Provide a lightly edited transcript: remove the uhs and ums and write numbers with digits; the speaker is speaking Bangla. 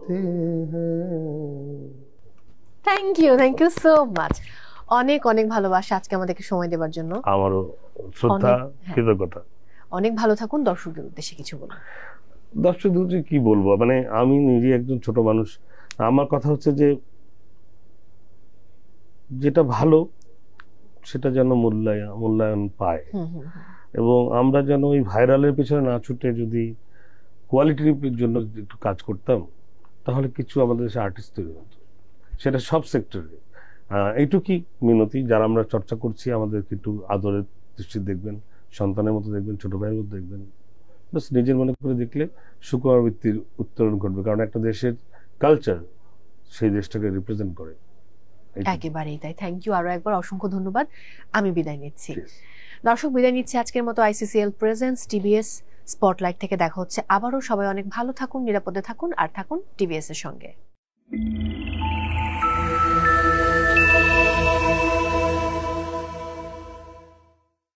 होते हैं। Thank you so much. অনেক অনেক ভালোবাসা আজকে আমাদেরকে সময় দেওয়ার জন্য। আমারও শ্রদ্ধা, হ্যাঁ। কৃতজ্ঞতা। অনেক ভালো থাকুন, দর্শকদের উদ্দেশ্যে কিছু বলুন। দর্শকদের কি বলবো, মানে আমি নিজে একজন ছোট মানুষ, আমার কথা হচ্ছে যে যেটা ভালো সেটা যেন মূল্যায়ন পায়, এবং আমরা যেন ওই ভাইরালের পেছনে না ছুটে যদি কোয়ালিটির জন্য একটু কাজ করতাম, তাহলে কিছু আমাদের দেশে আর্টিস্ট তৈরি হতো, সেটা সব সেক্টরে। এইটুকুই মিনতি, যারা আমরা চর্চা করছি আমাদেরকে একটু আদরের দৃষ্টি দেখবেন, সন্তানের মতো দেখবেন, ছোট ভাইয়ের মতো দেখবেন। বাস নিজের মনে করে দেখলে সুকর্মবৃত্তির উত্তরণ ঘটবে, কারণ একটা দেশের কালচার সেই দেশটাকে রিপ্রেজেন্ট করে। একেবারেই তাই। থ্যাংক ইউ আরো একবার, অসংখ্য ধন্যবাদ। আমি বিদায় নিচ্ছি। দর্শক বিদায় নিচ্ছি আজকের মতো ICCL প্রেজেন্স টিভিএস স্পটলাইট থেকে। দেখা হচ্ছে আবারও। সবাই অনেক ভালো থাকুন, নিরাপদে থাকুন, আর থাকুন টিভিএস এর সঙ্গে।